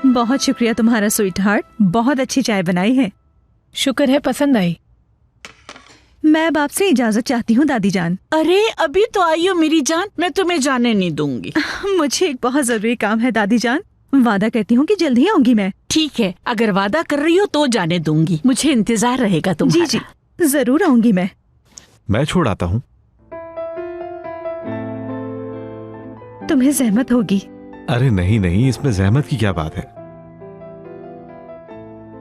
बहुत शुक्रिया तुम्हारा स्वीट हार्ट, बहुत अच्छी चाय बनाई है। शुक्र है पसंद आई। मैं अब आपसे इजाजत चाहती हूँ दादी जान। अरे अभी तो आई हो मेरी जान, मैं तुम्हें जाने नहीं दूंगी। मुझे एक बहुत जरूरी काम है दादी जान, वादा करती हूँ कि जल्द ही आऊंगी मैं। ठीक है, अगर वादा कर रही हो तो जाने दूंगी, मुझे इंतजार रहेगा तुम्हारा। जी जी जरूर आऊंगी मैं छोड़ आता हूँ। तुम्हें जहमत होगी। अरे नहीं नहीं, इसमें जहमत की क्या बात है।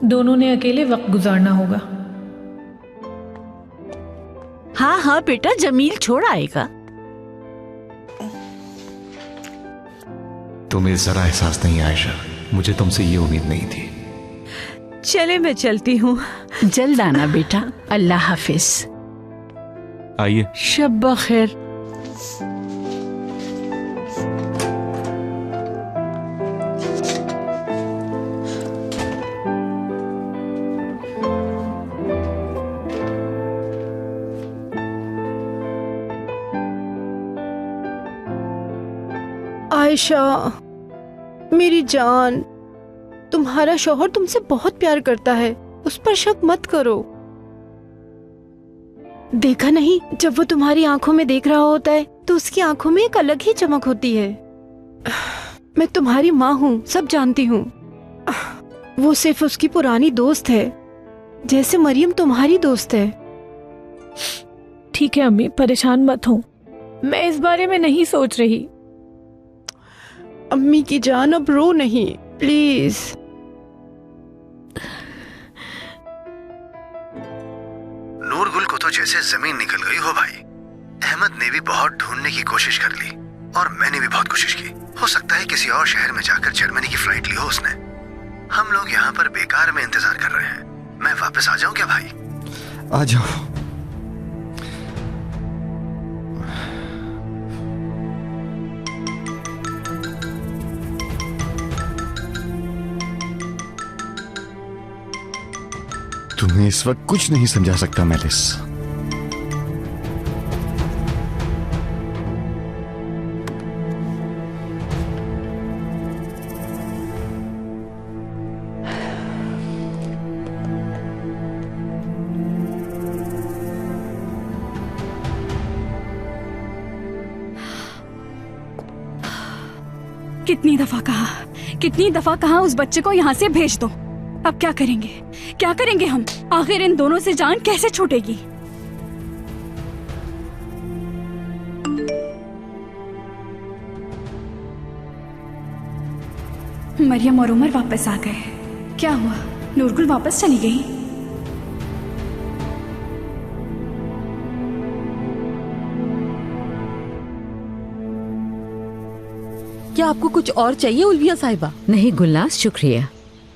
दोनों ने अकेले वक्त गुजारना होगा। हाँ हाँ बेटा, जमील छोड़ आएगा। तुम्हें जरा एहसास नहीं आयशा, मुझे तुमसे ये उम्मीद नहीं थी। चले मैं चलती हूँ। जल्द आना बेटा, अल्लाह हाफिज। आइए। शब खैर। आयशा मेरी जान, तुम्हारा शौहर तुमसे बहुत प्यार करता है, उस पर शक मत करो। देखा नहीं, जब वो तुम्हारी आंखों में देख रहा होता है तो उसकी आंखों में एक अलग ही चमक होती है। मैं तुम्हारी माँ हूँ, सब जानती हूँ। वो सिर्फ उसकी पुरानी दोस्त है, जैसे मरियम तुम्हारी दोस्त है। ठीक है अम्मी, परेशान मत हो, मैं इस बारे में नहीं सोच रही। अम्मी की जान, अब रो नहीं प्लीज। नूरगुल को तो जैसे जमीन निकल गई हो भाई। अहमद ने भी बहुत ढूंढने की कोशिश कर ली और मैंने भी बहुत कोशिश की। हो सकता है किसी और शहर में जाकर जर्मनी की फ्लाइट ली हो उसने। हम लोग यहाँ पर बेकार में इंतजार कर रहे हैं। मैं वापस आ जाऊं क्या भाई? आ जाओ। तुम्हें इस वक्त कुछ नहीं समझा सकता मेलिस। कितनी दफा कहा उस बच्चे को यहाँ से भेज दो। अब क्या करेंगे हम? आखिर इन दोनों से जान कैसे छूटेगी? मरियम और उमर वापस आ गए। क्या हुआ? नूरगुल वापस चली गई? क्या आपको कुछ और चाहिए उल्विया साहिबा? नहीं गुलनाज, शुक्रिया।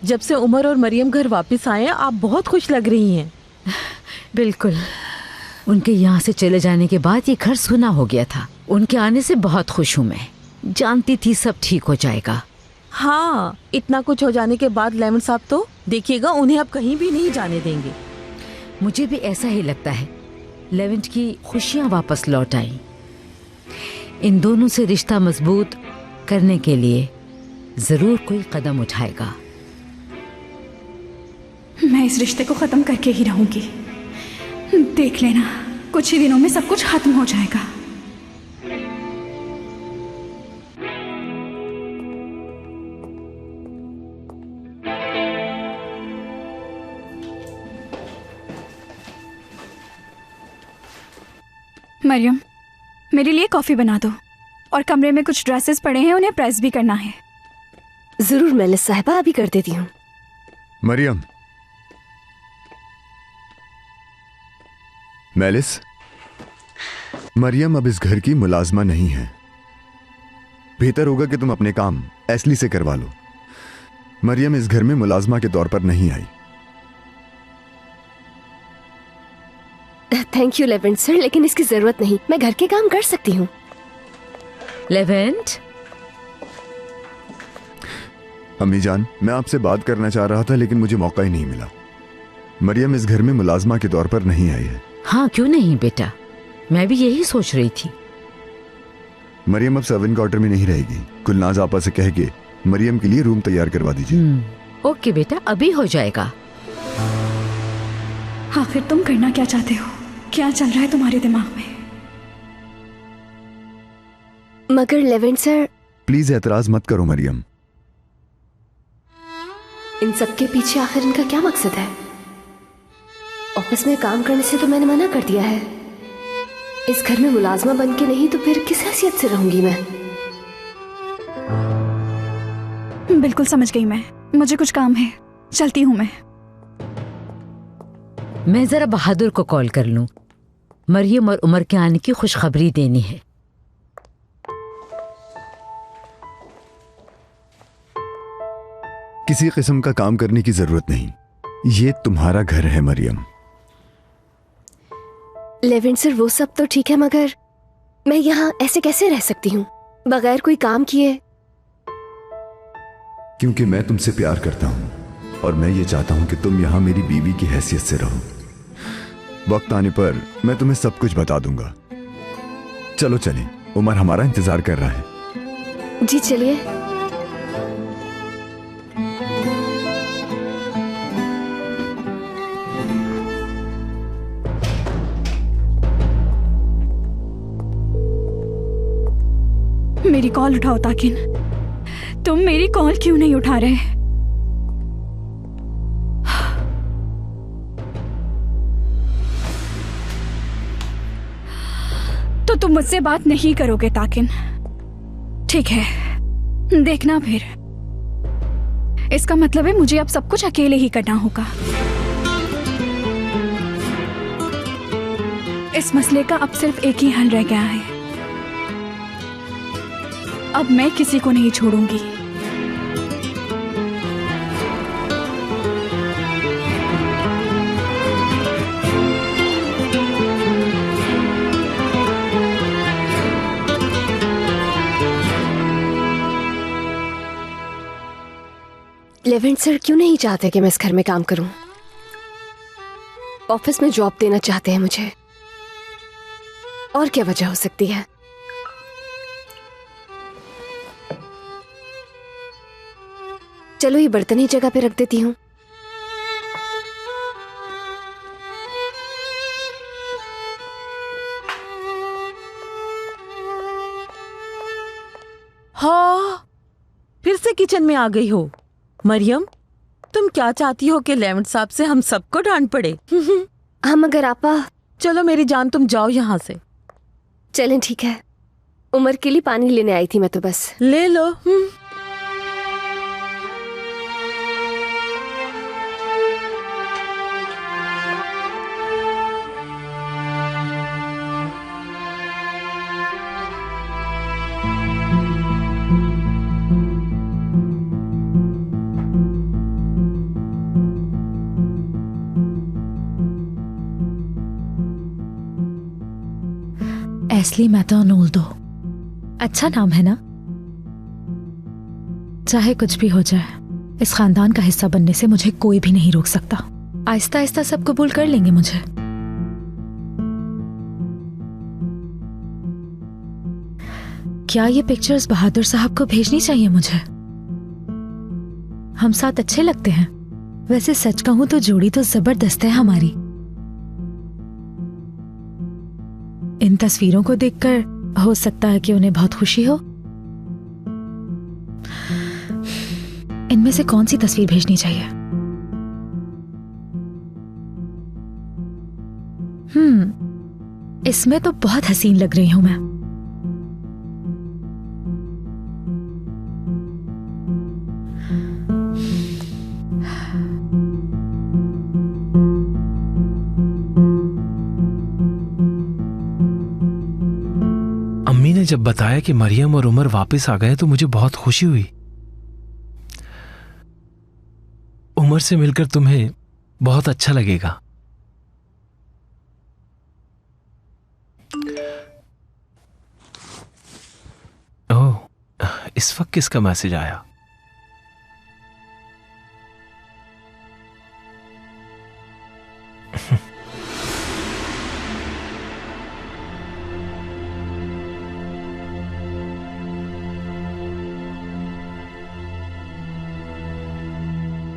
जब से उमर और मरियम घर वापस आए हैं आप बहुत खुश लग रही हैं। बिल्कुल, उनके यहाँ से चले जाने के बाद ये घर सुना हो गया था। उनके आने से बहुत खुश हूँ मैं। जानती थी सब ठीक हो जाएगा। हाँ, इतना कुछ हो जाने के बाद लेमन साहब तो देखिएगा उन्हें अब कहीं भी नहीं जाने देंगे। मुझे भी ऐसा ही लगता है। लेवेंट की खुशियाँ वापस लौट आई। इन दोनों से रिश्ता मजबूत करने के लिए जरूर कोई कदम उठाएगा। मैं इस रिश्ते को खत्म करके ही रहूंगी। देख लेना, कुछ ही दिनों में सब कुछ खत्म हो जाएगा। मरियम, मेरे लिए कॉफी बना दो और कमरे में कुछ ड्रेसेस पड़े हैं, उन्हें प्रेस भी करना है। जरूर मेलिस साहिबा, अभी कर देती हूँ। मरियम, मेलिस, मरियम अब इस घर की मुलाजमा नहीं है। बेहतर होगा कि तुम अपने काम एस्ली से करवा लो। मरियम इस घर में मुलाजमा के तौर पर नहीं आई। थैंक यू लेवेंट सर, लेकिन इसकी जरूरत नहीं। मैं घर के काम कर सकती हूँ। लेवेंट, अम्मी जान, मैं आपसे बात करना चाह रहा था लेकिन मुझे मौका ही नहीं मिला। मरियम इस घर में मुलाजमा के तौर पर नहीं आई है। हाँ क्यों नहीं बेटा, मैं भी यही सोच रही थी। मरियम अब सर्वेंट क्वार्टर में नहीं रहेगी। गुलनाज आपा से कह के मरियम के लिए रूम तैयार करवा दीजिए। ओके बेटा, अभी हो जाएगा। आखिर तुम करना क्या चाहते हो? क्या चल रहा है तुम्हारे दिमाग में? मगर लेवेंट सर, प्लीज एतराज मत करो मरियम। इन सब के पीछे आखिर इनका क्या मकसद है? ऑफिस में काम करने से तो मैंने मना कर दिया है। इस घर में मुलाजमा बन के नहीं तो फिर किस हैसियत से रहूंगी मैं? बिल्कुल समझ गई मैं। मुझे कुछ काम है, चलती हूँ मैं जरा बहादुर को कॉल कर लूं। मरियम और उमर के आने की खुशखबरी देनी है। किसी किस्म का काम करने की जरूरत नहीं, ये तुम्हारा घर है मरियम। लेवेंट सर, वो सब तो ठीक है, मगर मैं यहाँ ऐसे कैसे रह सकती हूँ बगैर कोई काम किए? क्योंकि मैं तुमसे प्यार करता हूं और मैं ये चाहता हूं कि तुम यहां मेरी बीवी की हैसियत से रहो। वक्त आने पर मैं तुम्हें सब कुछ बता दूंगा। चलो चलें, उमर हमारा इंतजार कर रहा है। जी चलिए। मेरी कॉल उठाओ ताकिन। तुम मेरी कॉल क्यों नहीं उठा रहे? तो तुम मुझसे बात नहीं करोगे ताकिन? ठीक है, देखना फिर। इसका मतलब है मुझे अब सब कुछ अकेले ही करना होगा। इस मसले का अब सिर्फ एक ही हल रह गया है। अब मैं किसी को नहीं छोड़ूंगी। लेवेंट सर क्यों नहीं चाहते कि मैं इस घर में काम करूं? ऑफिस में जॉब देना चाहते हैं मुझे। और क्या वजह हो सकती है? चलो ये बर्तन ही जगह पे रख देती हूँ। हाँ, फिर से किचन में आ गई हो। मरियम, तुम क्या चाहती हो कि लेवेंट साहब से हम सबको डांट पड़े? हाँ मगर आपा। चलो मेरी जान, तुम जाओ यहाँ से। चलें ठीक है। उमर के लिए पानी लेने आई थी मैं तो बस। ले लो। एस्ली मैथोनोल दो। अच्छा नाम है ना? चाहे कुछ भी हो जाए, इस खानदान का हिस्सा बनने से मुझे कोई भी नहीं रोक सकता। आहिस्ता आहिस्ता सब कबूल कर लेंगे मुझे। क्या ये पिक्चर्स बहादुर साहब को भेजनी चाहिए मुझे? हम साथ अच्छे लगते हैं। वैसे सच कहूं तो जोड़ी तो जबरदस्त है हमारी। इन तस्वीरों को देखकर हो सकता है कि उन्हें बहुत खुशी हो। इनमें से कौन सी तस्वीर भेजनी चाहिए? इसमें तो बहुत हसीन लग रही हूं मैं। अम्मी ने जब बताया कि मरियम और उमर वापस आ गए तो मुझे बहुत खुशी हुई। उमर से मिलकर तुम्हें बहुत अच्छा लगेगा। ओह, इस वक्त किसका मैसेज आया?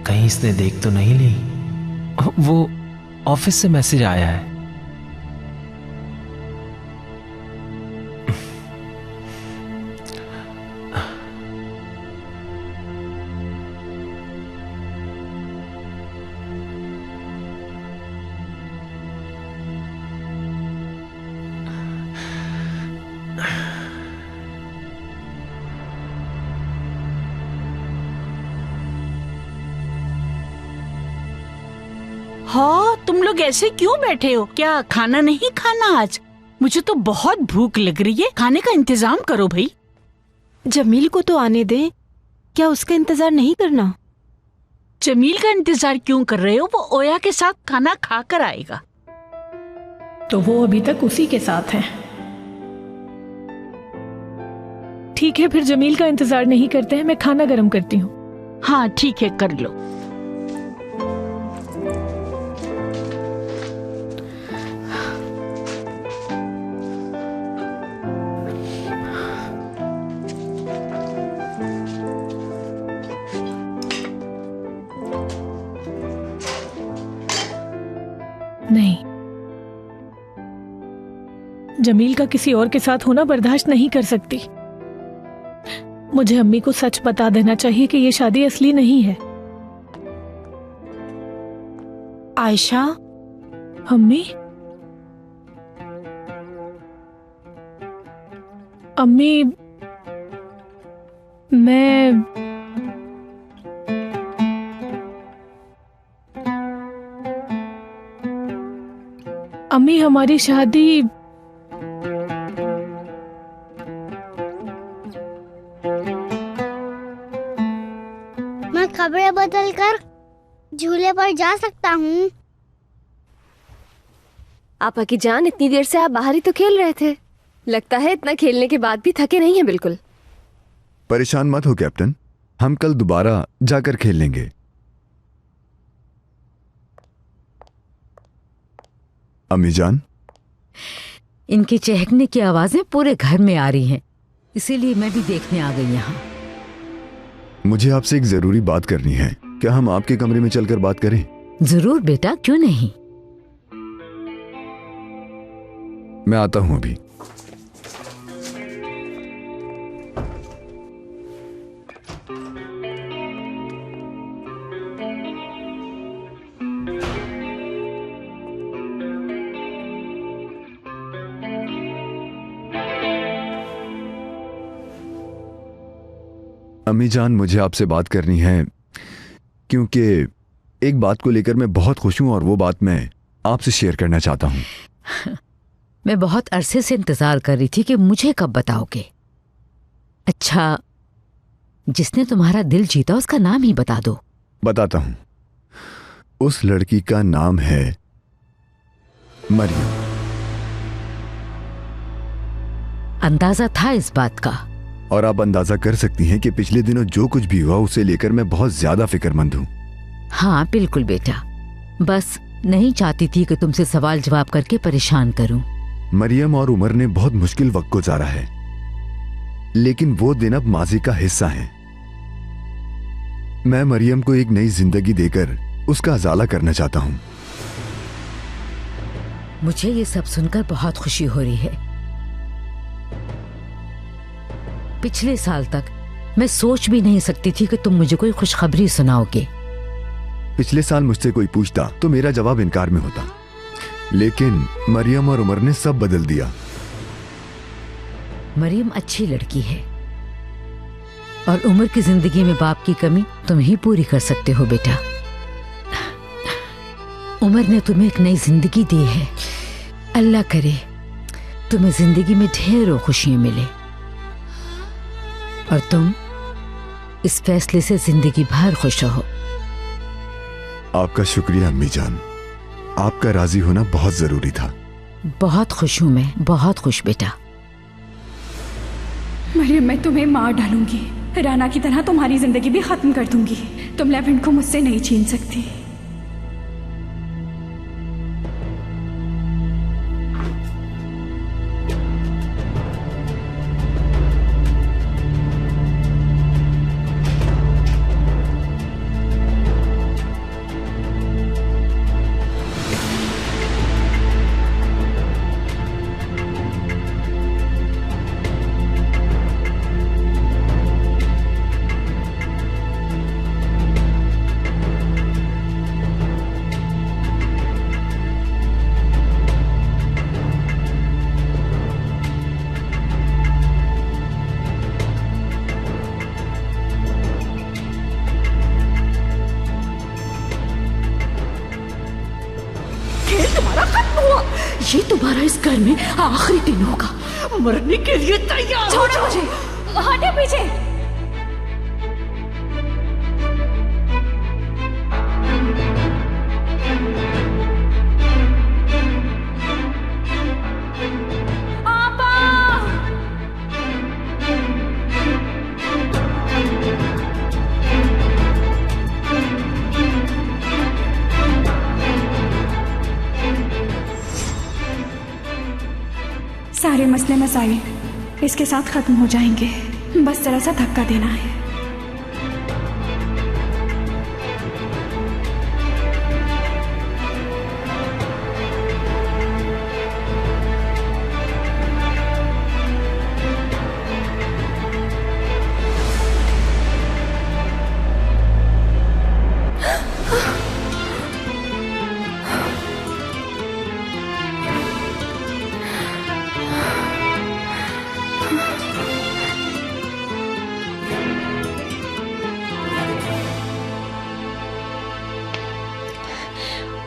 कहीं इसने देख तो नहीं ली? वो ऑफिस से मैसेज आया है। हाँ, तुम लोग ऐसे क्यों बैठे हो? क्या खाना नहीं खाना आज? मुझे तो बहुत भूख लग रही है, खाने का इंतजाम करो भाई। जमील को तो आने दे, क्या उसका इंतजार नहीं करना? जमील का इंतजार क्यों कर रहे हो? वो ओया के साथ खाना खा कर आएगा। तो वो अभी तक उसी के साथ है। ठीक है, फिर जमील का इंतजार नहीं करते हैं, मैं खाना गर्म करती हूँ। हाँ ठीक है, कर लो। नहीं, जमील का किसी और के साथ होना बर्दाश्त नहीं कर सकती। मुझे अम्मी को सच बता देना चाहिए कि ये शादी असली नहीं है। आयशा, अम्मी, अम्मी, मैं अम्मी, हमारी शादी मैं कपड़े बदल कर झूले पर जा सकता हूँ। आपा की जान, इतनी देर से आप बाहर ही तो खेल रहे थे। लगता है इतना खेलने के बाद भी थके नहीं हैं बिल्कुल। परेशान मत हो कैप्टन, हम कल दोबारा जाकर खेल लेंगे। अम्मी जान, इनकी चहकने की आवाजें पूरे घर में आ रही हैं, इसीलिए मैं भी देखने आ गई यहाँ। मुझे आपसे एक जरूरी बात करनी है, क्या हम आपके कमरे में चलकर बात करें? जरूर बेटा, क्यों नहीं। मैं आता हूं अभी। अम्मी जान, मुझे आपसे बात करनी है क्योंकि एक बात को लेकर मैं बहुत खुश हूं और वो बात मैं आपसे शेयर करना चाहता हूं। मैं बहुत अरसे से इंतजार कर रही थी कि मुझे कब बताओगे। अच्छा, जिसने तुम्हारा दिल जीता उसका नाम ही बता दो। बताता हूं, उस लड़की का नाम है मरियम। अंदाजा था इस बात का। और आप अंदाजा कर सकती हैं कि पिछले दिनों जो कुछ भी हुआ उसे लेकर मैं बहुत ज्यादा फिक्रमंद हूं। हाँ बिल्कुल बेटा, बस नहीं चाहती थी कि तुमसे सवाल जवाब करके परेशान करूं। मरियम और उमर ने बहुत मुश्किल वक्त गुजारा है, लेकिन वो दिन अब माजी का हिस्सा हैं। मैं मरियम को एक नई जिंदगी देकर उसका अजाला करना चाहता हूं। मुझे ये सब सुनकर बहुत खुशी हो रही है। पिछले साल तक मैं सोच भी नहीं सकती थी कि तुम मुझे कोई खुशखबरी सुनाओगे। पिछले साल मुझसे कोई पूछता तो मेरा जवाब इनकार में होता, लेकिन मरियम और उमर ने सब बदल दिया। मरियम अच्छी लड़की है और उमर की जिंदगी में बाप की कमी तुम ही पूरी कर सकते हो बेटा। उमर ने तुम्हें एक नई जिंदगी दी है। अल्लाह करे तुम्हें जिंदगी में ढेरों खुशियां मिले और तुम इस फैसले से जिंदगी भर खुश रहो। आपका शुक्रिया अम्मी जान, आपका राजी होना बहुत जरूरी था। बहुत खुश हूं मैं, बहुत खुश बेटा। मरियम, मैं तुम्हें मार डालूंगी, राना की तरह तुम्हारी जिंदगी भी खत्म कर दूंगी। तुम लेवेंट को मुझसे नहीं छीन सकती। तुम्हारा इस घर में आखिरी दिन होगा। मरने के लिए तैयार हो जाओ। मुझे, हटे पीछे। सारे मसले मसाइल इसके साथ खत्म हो जाएंगे, बस जरा सा धक्का देना है।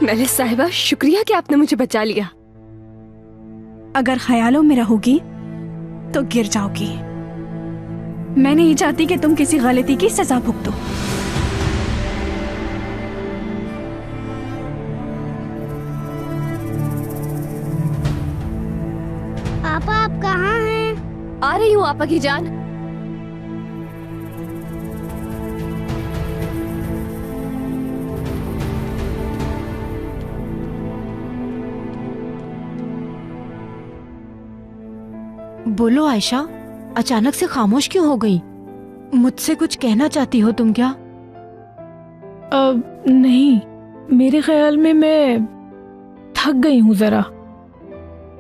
मेरे साहिबा, शुक्रिया कि आपने मुझे बचा लिया। अगर ख्यालों में रहोगी तो गिर जाओगी। मैं नहीं चाहती कि तुम किसी गलती की सजा भुगतो। पापा आप कहाँ हैं? आ रही हूँ आपा की जान। बोलो आयशा, अचानक से खामोश क्यों हो गई? मुझसे कुछ कहना चाहती हो तुम क्या? नहीं, मेरे ख्याल में मैं थक गई हूँ, जरा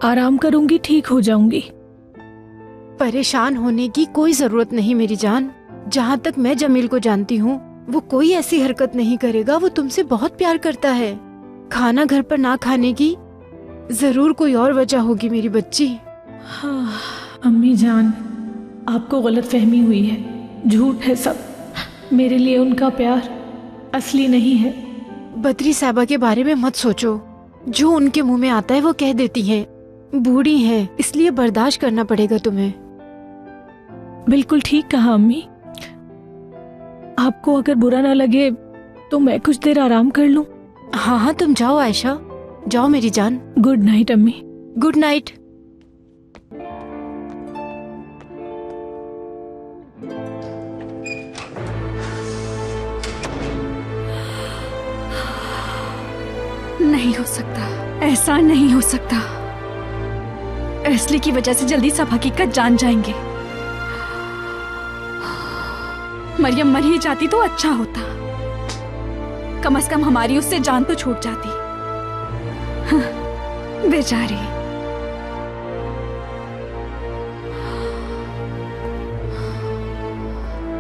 आराम करूंगी, ठीक हो जाऊंगी। परेशान होने की कोई जरूरत नहीं मेरी जान। जहाँ तक मैं जमील को जानती हूँ, वो कोई ऐसी हरकत नहीं करेगा। वो तुमसे बहुत प्यार करता है। खाना घर पर ना खाने की जरूर कोई और वजह होगी मेरी बच्ची। हाँ, अम्मी जान, आपको गलतफहमी हुई है, झूठ है सब। मेरे लिए उनका प्यार असली नहीं है। बद्री साहबा के बारे में मत सोचो। जो उनके मुंह में आता है वो कह देती हैं। बूढ़ी है, इसलिए बर्दाश्त करना पड़ेगा तुम्हें। बिल्कुल ठीक कहा अम्मी। आपको अगर बुरा ना लगे तो मैं कुछ देर आराम कर लूं। हाँ हाँ, तुम जाओ आयशा, जाओ मेरी जान। गुड नाइट अम्मी। Good night. नहीं हो सकता, ऐसा नहीं हो सकता। एस्ली की वजह से जल्दी सब हकीकत जान जाएंगे। मरियम मर ही जाती तो अच्छा होता। कम से कम हमारी उससे जान तो छूट जाती। हाँ, बेचारी।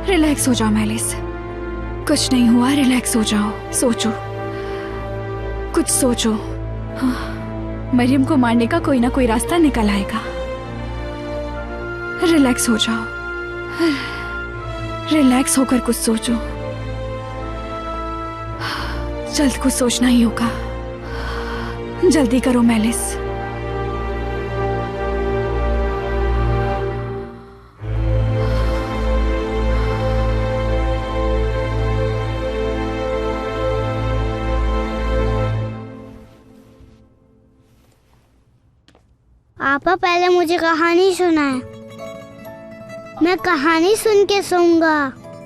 रिलैक्स हो जाओ मेलिस, कुछ नहीं हुआ। रिलैक्स हो जाओ, सोचो, कुछ सोचो। हाँ, मरियम को मारने का कोई ना कोई रास्ता निकल आएगा। रिलैक्स हो जाओ, रिलैक्स होकर कुछ सोचो। जल्द कुछ सोचना ही होगा। जल्दी करो मेलिस। पापा पहले मुझे कहानी सुनाए। मैं कहानी सुन के सोऊंगा।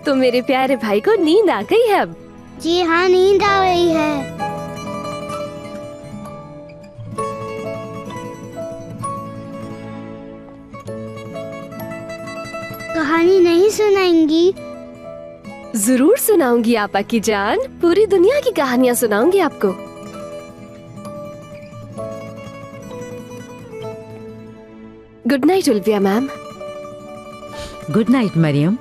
तो मेरे प्यारे भाई को नींद आ गई है अब? जी हाँ, नींद आ गई है। कहानी नहीं सुनाएंगी? जरूर सुनाऊंगी आपा की जान। पूरी दुनिया की कहानियाँ सुनाऊंगी आपको। Good night Ulfiya ma'am. Good night Mariam.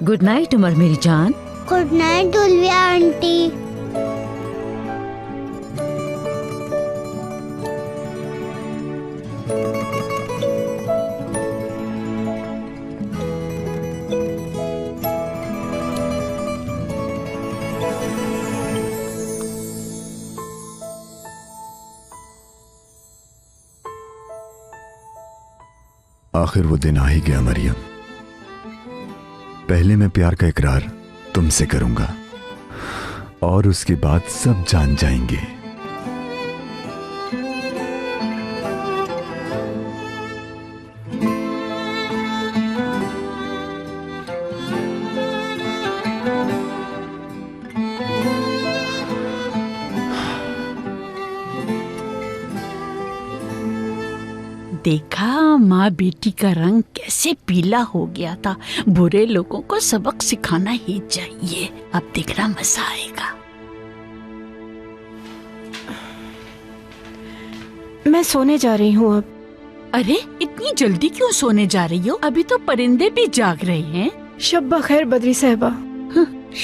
Good night Umar मेरी जान। Good night Ulfiya aunty. आखिर वो दिन आ ही गया मरियम। पहले मैं प्यार का इकरार तुमसे करूंगा और उसके बाद सब जान जाएंगे। देखा माँ बेटी का रंग कैसे पीला हो गया था। बुरे लोगों को सबक सिखाना ही चाहिए। अब देखना मजा आएगा। मैं सोने जा रही हूँ अब। अरे इतनी जल्दी क्यों सोने जा रही हो? अभी तो परिंदे भी जाग रहे हैं। शब्बा खैर बद्री साहबा।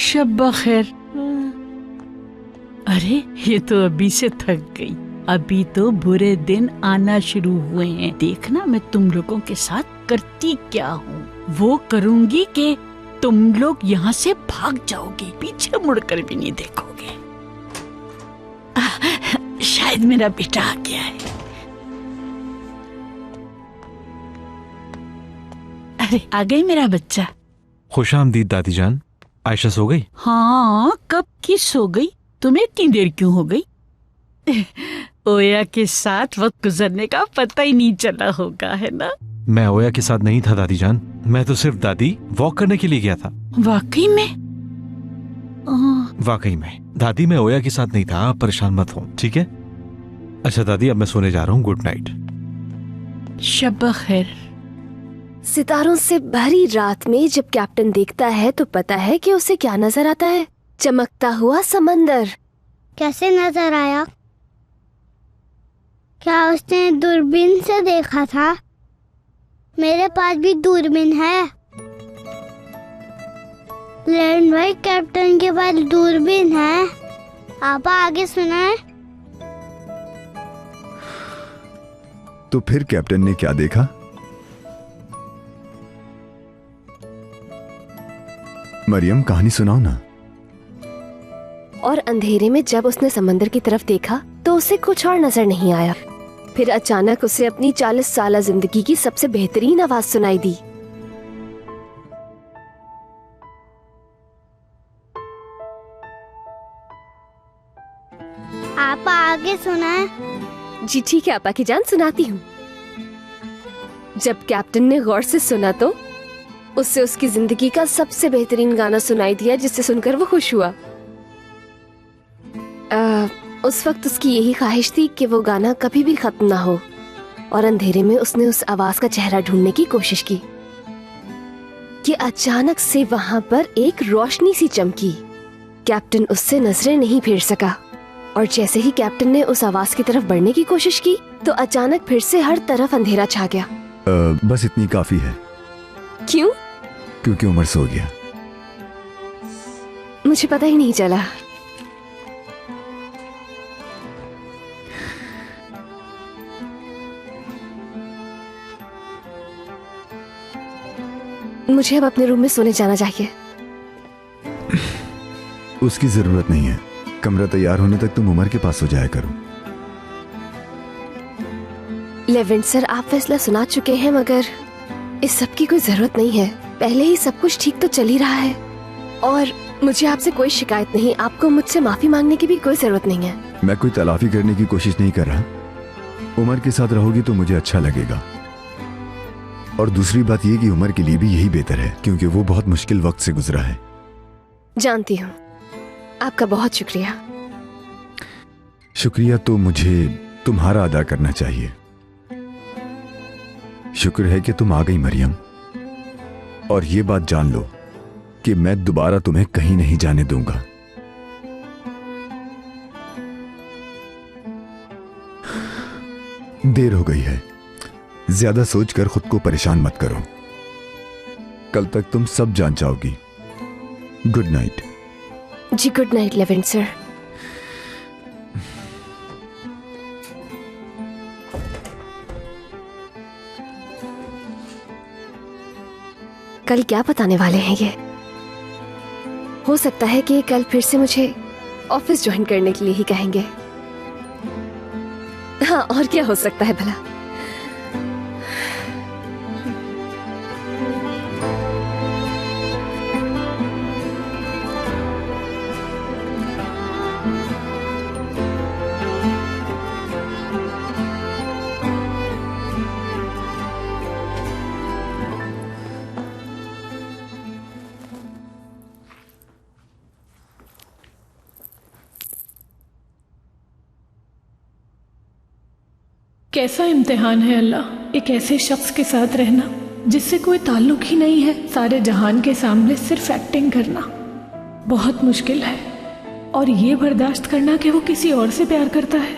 शब्बा खैर। अरे ये तो अभी से थक गई। अभी तो बुरे दिन आना शुरू हुए हैं। देखना मैं तुम लोगों के साथ करती क्या हूँ। वो करूँगी कि तुम लोग यहाँ से भाग जाओगे, पीछे मुड़कर भी नहीं देखोगे। शायद मेरा बेटा आ गया है। अरे आ गई मेरा बच्चा। खुशामदीद दादी जान। आयशा सो गई? हाँ, कब की सो गई? तुम्हें इतनी देर क्यों हो गई? ओया के साथ वक्त गुजरने का पता ही नहीं चला होगा, है ना? मैं ओया के साथ नहीं था दादी जान। मैं तो सिर्फ दादी वॉक करने के लिए गया था। वाकई में? वाकई में दादी, मैं ओया के साथ नहीं था। आप परेशान मत हो, ठीक है? अच्छा दादी, अब मैं सोने जा रहा हूँ। Good night. शब खैर। सितारों से भरी रात में जब कैप्टन देखता है तो पता है कि उसे क्या नजर आता है? चमकता हुआ समंदर। कैसे नजर आया? क्या उसने दूरबीन से देखा था? मेरे पास भी दूरबीन है। लैंड भाई, कैप्टन के पास दूरबीन है। आप आगे सुनाए। तो फिर कैप्टन ने क्या देखा? मरियम, कहानी सुनाओ ना। और अंधेरे में जब उसने समंदर की तरफ देखा तो उसे कुछ और नजर नहीं आया। फिर अचानक उसे अपनी 40 साल जिंदगी की सबसे बेहतरीन आवाज सुनाई दी। आप आगे सुनाए। जी ठीक है आपा की जान, सुनाती हूँ। जब कैप्टन ने गौर से सुना तो उससे उसकी जिंदगी का सबसे बेहतरीन गाना सुनाई दिया, जिससे सुनकर वो खुश हुआ। उस वक्त उसकी यही ख्वाहिश थी कि वो गाना कभी भी खत्म ना हो, और अंधेरे में उसने उस आवाज का चेहरा ढूंढने की कोशिश की कि अचानक से वहां पर एक रोशनी सी चमकी। कैप्टन उससे नजरें नहीं फेर सका, और जैसे ही कैप्टन ने उस आवाज की तरफ बढ़ने की कोशिश की तो अचानक फिर से हर तरफ अंधेरा छा गया। बस इतनी काफी है। क्यों? क्योंकि उमर सो गया। मुझे पता ही नहीं चला। मुझे अब अपने रूम में सोने जाना चाहिए। उसकी जरूरत नहीं है। कमरा तैयार होने तक तुम उमर के पास सो जाया करो। लेवेंट सर, आप फैसला सुना चुके हैं, मगर इस सब की कोई जरूरत नहीं है। पहले ही सब कुछ ठीक तो चल ही रहा है, और मुझे आपसे कोई शिकायत नहीं। आपको मुझसे माफी मांगने की भी कोई जरूरत नहीं है। मैं कोई तलाफी करने की कोशिश नहीं कर रहा। उमर के साथ रहोगी तो मुझे अच्छा लगेगा, और दूसरी बात ये कि उमर के लिए भी यही बेहतर है, क्योंकि वो बहुत मुश्किल वक्त से गुजरा है। जानती हूँ। आपका बहुत शुक्रिया। शुक्रिया तो मुझे तुम्हारा अदा करना चाहिए। शुक्र है कि तुम आ गई मरियम, और ये बात जान लो कि मैं दोबारा तुम्हें कहीं नहीं जाने दूंगा। देर हो गई है। ज्यादा सोचकर खुद को परेशान मत करो। कल तक तुम सब जान जाओगी। Good night. जी गुड नाइट लेवेंट सर। कल क्या बताने वाले हैं ये? हो सकता है कि कल फिर से मुझे ऑफिस ज्वाइन करने के लिए ही कहेंगे। हाँ, और क्या हो सकता है भला। कैसा इम्तिहान है अल्लाह, एक ऐसे शख्स के साथ रहना जिससे कोई ताल्लुक ही नहीं है, सारे जहान के सामने सिर्फ एक्टिंग करना बहुत मुश्किल है। और ये बर्दाश्त करना कि वो किसी और से प्यार करता है,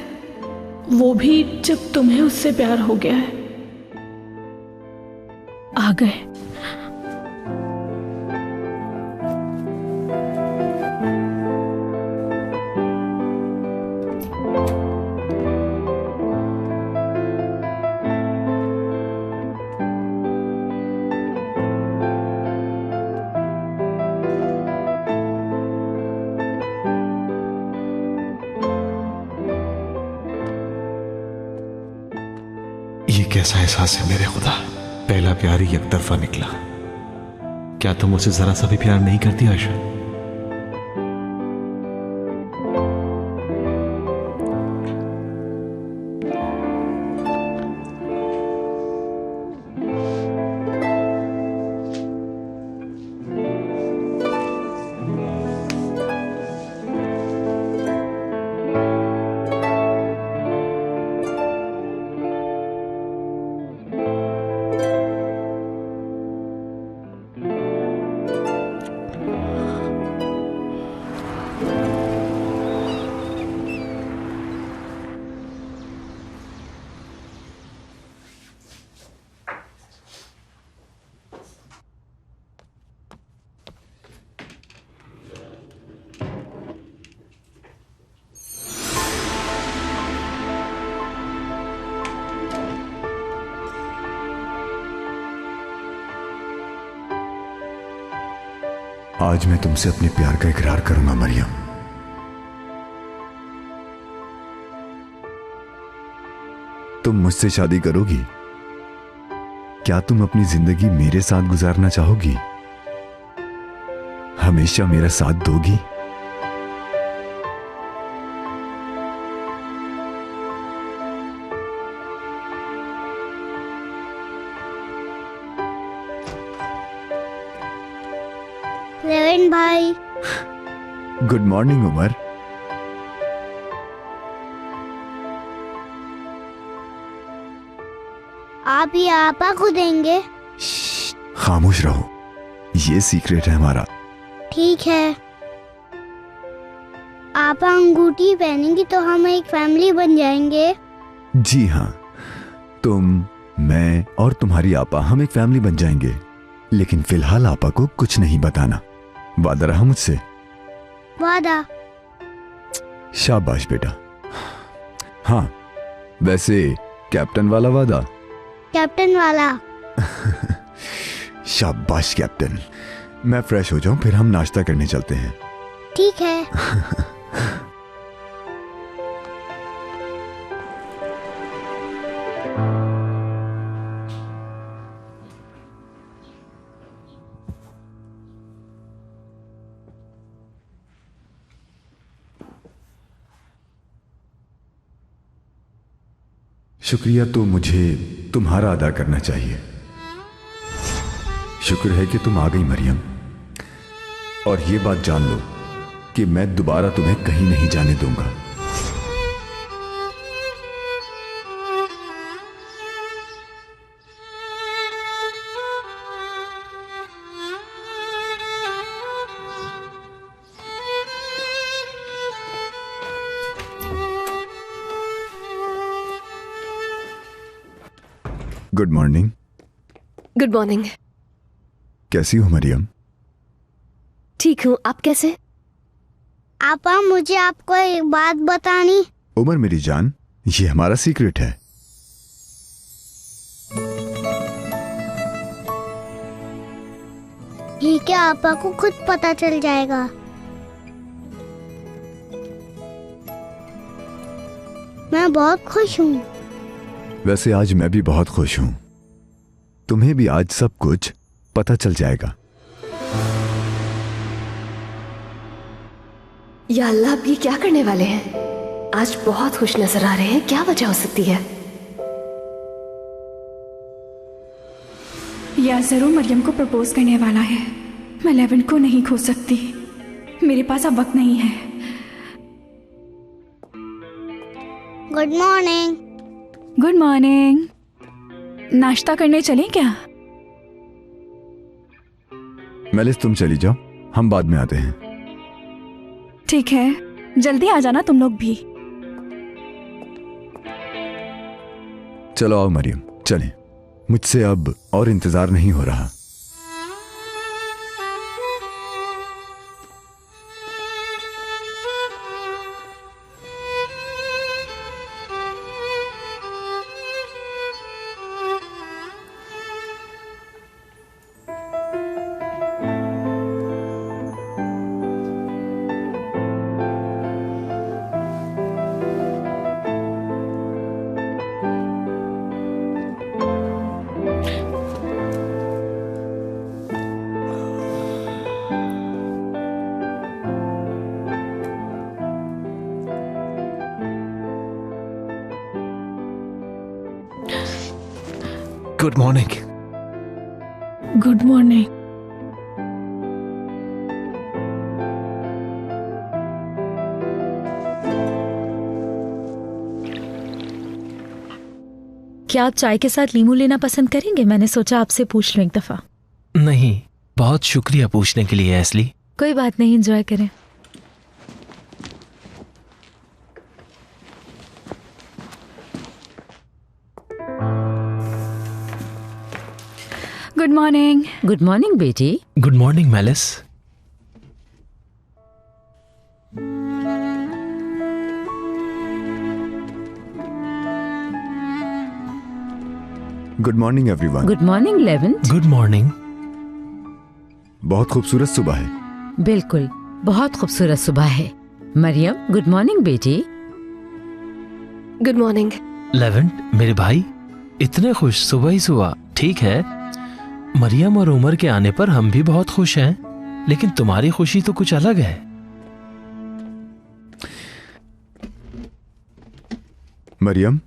वो भी जब तुम्हें उससे प्यार हो गया है। आ गए। ये कैसा एहसास है मेरे खुदा, पहला प्यार ही एक तरफा निकला। क्या तुम उसे जरा सा भी प्यार नहीं करती आयशा? आज मैं तुमसे अपने प्यार का इकरार करूंगा मरियम। तुम मुझसे शादी करोगी? क्या तुम अपनी जिंदगी मेरे साथ गुजारना चाहोगी? हमेशा मेरा साथ दोगी? लेविन भाई। Good morning Umar. आप ये आपा को देंगे? खामोश रहो, ये सीक्रेट है हमारा। ठीक है। आपा अंगूठी पहनेंगी तो हम एक फैमिली बन जाएंगे। जी हाँ, तुम, मैं और तुम्हारी आपा हम एक फैमिली बन जाएंगे। लेकिन फिलहाल आपा को कुछ नहीं बताना। वादा रहा मुझसे? वादा। शाबाश बेटा। हाँ, वैसे कैप्टन वाला वादा? कैप्टन वाला। शाबाश कैप्टन। मैं फ्रेश हो जाऊं, फिर हम नाश्ता करने चलते हैं। ठीक है। शुक्रिया तो मुझे तुम्हारा अदा करना चाहिए। शुक्र है कि तुम आ गई मरियम। और ये बात जान लो कि मैं दोबारा तुम्हें कहीं नहीं जाने दूंगा। Good morning. Good morning. कैसी हो मरियम? ठीक हूँ, आप कैसे? आपा मुझे आपको एक बात बतानी। उमर मेरी जान, ये हमारा सीक्रेट है। ठीक है, आपा को खुद पता चल जाएगा। मैं बहुत खुश हूँ। वैसे आज मैं भी बहुत खुश हूं। तुम्हें भी आज सब कुछ पता चल जाएगा। या अल्लाह, आप ये क्या करने वाले हैं? आज बहुत खुश नजर आ रहे हैं, क्या वजह हो सकती है? या जरूर मरियम को प्रपोज करने वाला है। मैं लेविन को नहीं खो सकती, मेरे पास अब वक्त नहीं है। Good morning. Good morning. नाश्ता करने चलें क्या? मेलिस तुम चली जाओ, हम बाद में आते हैं। ठीक है, जल्दी आ जाना तुम लोग भी। चलो आओ मरियम, चलें। मुझसे अब और इंतजार नहीं हो रहा। Good morning. Good morning. क्या आप चाय के साथ लीमू लेना पसंद करेंगे? मैंने सोचा आपसे पूछ लूं एक दफा। नहीं, बहुत शुक्रिया पूछने के लिए एस्ली। कोई बात नहीं, एंजॉय करें। Good morning. गुड मॉर्निंग बेटी। Good morning malice. Good morning everyone. Good morning Levant. Good morning. बहुत खूबसूरत सुबह है। बिल्कुल, बहुत खूबसूरत सुबह है। मरियम, गुड मॉर्निंग बेटी। Good morning. लेवेंट, मेरे भाई, इतने खुश सुबह ही सुबह। ठीक है, मरियम और उमर के आने पर हम भी बहुत खुश हैं, लेकिन तुम्हारी खुशी तो कुछ अलग है। Maryam,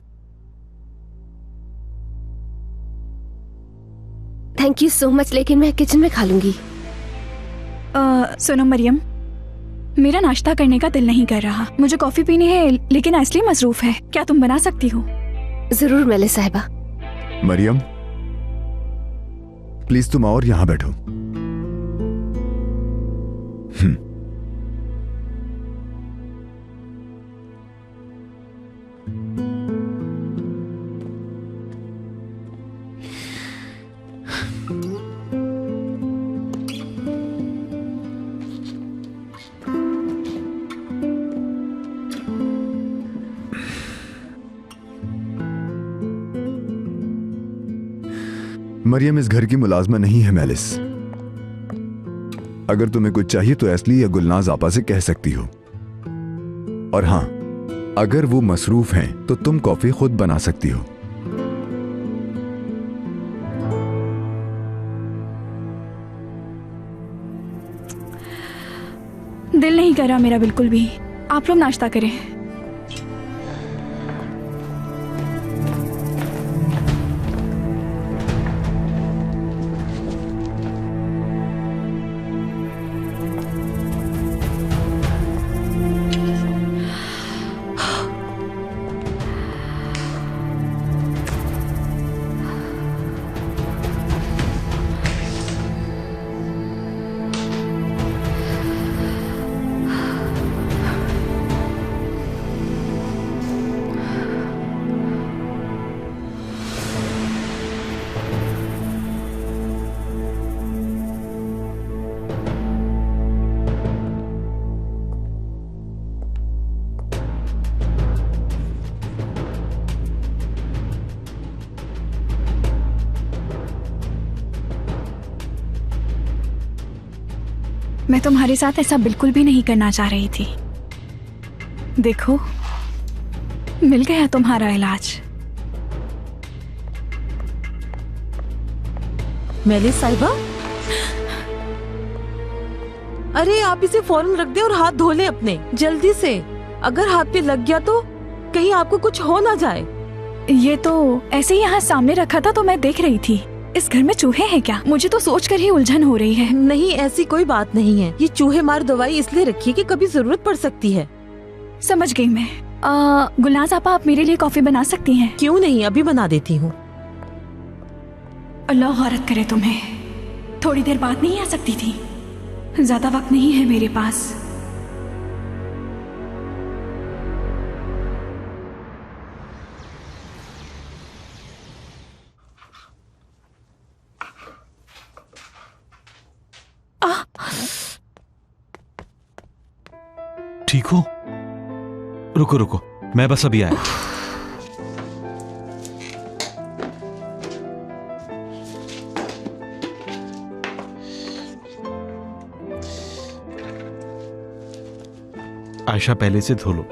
thank you so much, लेकिन मैं किचन में खा लूंगी। सुनो मरियम, मेरा नाश्ता करने का दिल नहीं कर रहा। मुझे कॉफी पीनी है, लेकिन एस्ली मसरूफ है। क्या तुम बना सकती हो? जरूर मेलिस साहिबा। मरियम प्लीज तुम और यहां बैठो। मरियम इस घर की मुलाजमा नहीं है मेलिस। अगर तुम्हें कुछ चाहिए तो एस्ली या गुलनाज आपा से कह सकती हो। और हां, अगर वो मसरूफ हैं तो तुम कॉफी खुद बना सकती हो। दिल नहीं कर रहा मेरा बिल्कुल भी। आप लोग नाश्ता करें। मैं तुम्हारे साथ ऐसा बिल्कुल भी नहीं करना चाह रही थी। देखो, मिल गया तुम्हारा इलाज। मेलिस साहिबा, अरे आप इसे फौरन रख दे और हाथ धो ले अपने, जल्दी से। अगर हाथ पे लग गया तो कहीं आपको कुछ हो ना जाए। ये तो ऐसे ही यहाँ सामने रखा था तो मैं देख रही थी। इस घर में चूहे हैं क्या? मुझे तो सोचकर ही उलझन हो रही है। नहीं, ऐसी कोई बात नहीं है। ये चूहे मार दवाई इसलिए रखी है कि कभी जरूरत पड़ सकती है। समझ गई मैं। गुलनाज आपा, आप मेरे लिए कॉफी बना सकती हैं? क्यों नहीं, अभी बना देती हूँ। अल्लाह गौरत करे तुम्हें। थोड़ी देर बाद नहीं आ सकती थी? ज्यादा वक्त नहीं है मेरे पास। ठीक हो? रुको रुको, मैं बस अभी आया। आयशा, पहले से धो लो।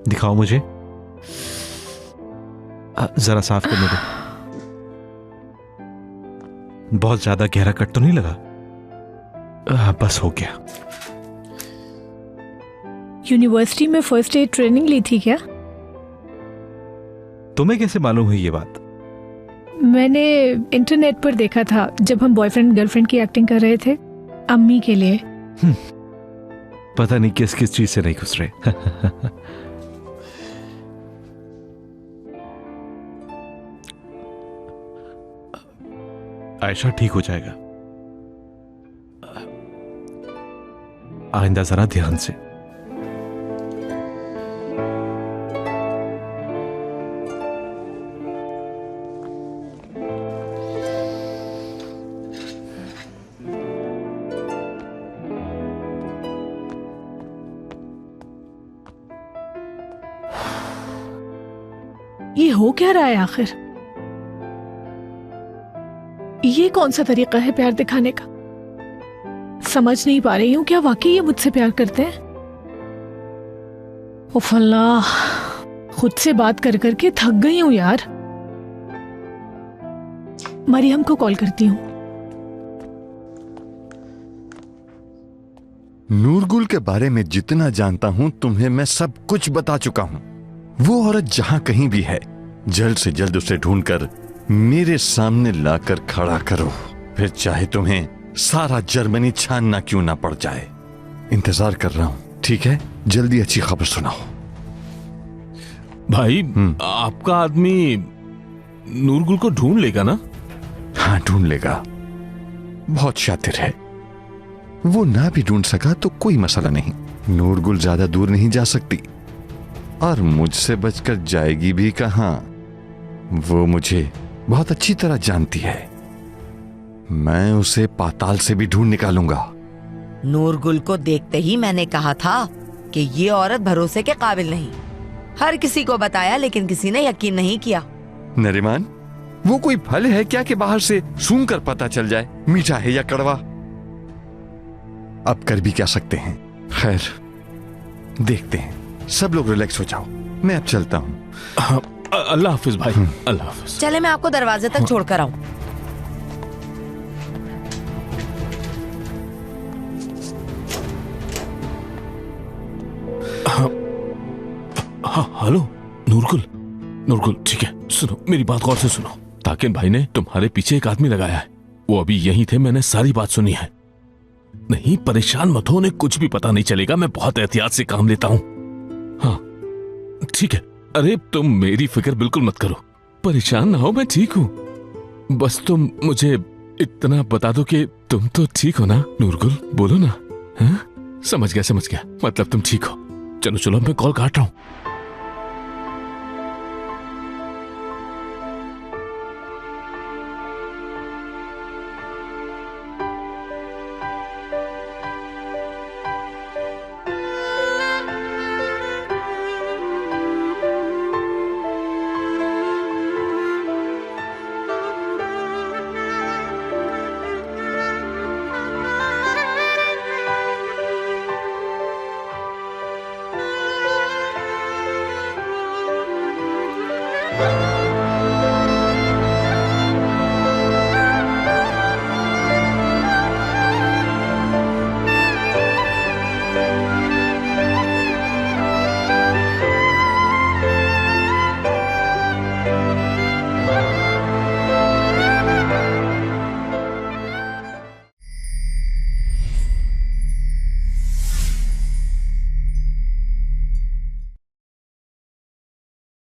दिखाओ मुझे, जरा साफ करने दो। बहुत ज्यादा गहरा कट तो नहीं लगा? बस हो गया। यूनिवर्सिटी में फर्स्ट एड ट्रेनिंग ली थी क्या? तुम्हें कैसे मालूम हुई ये बात? मैंने इंटरनेट पर देखा था जब हम बॉयफ्रेंड गर्लफ्रेंड की एक्टिंग कर रहे थे अम्मी के लिए। पता नहीं किस किस चीज से नहीं घुस रहे। आयशा, ठीक हो जाएगा। आइंदा जरा ध्यान से। ये हो क्या रहा है आखिर? ये कौन सा तरीका है प्यार दिखाने का? समझ नहीं पा रही हूं, क्या वाकई ये मुझसे प्यार करते हैं? उफ अल्लाह, खुद से बात कर करके थक गई हूं यार। मरियम को कॉल करती हूं। नूरगुल के बारे में जितना जानता हूं तुम्हें मैं सब कुछ बता चुका हूं। वो औरत जहां कहीं भी है, जल्द से जल्द उसे ढूंढकर मेरे सामने लाकर खड़ा करो, फिर चाहे तुम्हें सारा जर्मनी छानना क्यों ना पड़ जाए। इंतजार कर रहा हूं, ठीक है? जल्दी अच्छी खबर सुनाओ। भाई, आपका आदमी नूरगुल को ढूंढ लेगा ना? हाँ, ढूंढ लेगा। बहुत शातिर है। वो ना भी ढूंढ सका तो कोई मसला नहीं। नूरगुल ज्यादा दूर नहीं जा सकती और मुझसे बचकर जाएगी भी कहां। वो मुझे बहुत अच्छी तरह जानती है। मैं उसे पाताल से भी ढूंढ निकालूंगा। नूरगुल को देखते ही मैंने कहा था कि ये औरत भरोसे के काबिल नहीं। हर किसी को बताया लेकिन किसी ने यकीन नहीं किया। नरिमान, वो कोई फल है क्या कि बाहर से सूंघ कर पता चल जाए मीठा है या कड़वा? अब कर भी क्या सकते हैं। खैर, देखते हैं। सब लोग रिलैक्स हो जाओ, मैं अब चलता हूँ। अल्लाह हाफिज भाई, अल्लाह हाफिज। चले, मैं आपको दरवाजे तक छोड़कर आऊं। हेलो नूरगुल। नूरगुल, ठीक है, सुनो मेरी बात गौर से सुनो। ताकिन भाई ने तुम्हारे पीछे एक आदमी लगाया है। वो अभी यहीं थे, मैंने सारी बात सुनी है। नहीं, परेशान मत हो, उन्हें कुछ भी पता नहीं चलेगा। मैं बहुत एहतियात से काम लेता हूँ। हाँ ठीक है। अरे तुम मेरी फिक्र बिल्कुल मत करो, परेशान ना हो, मैं ठीक हूँ। बस तुम मुझे इतना बता दो कि तुम तो ठीक हो ना नूरगुल, बोलो ना। हाँ? समझ गया, मतलब तुम ठीक हो। चलो चलो, मैं कॉल काट रहा हूँ।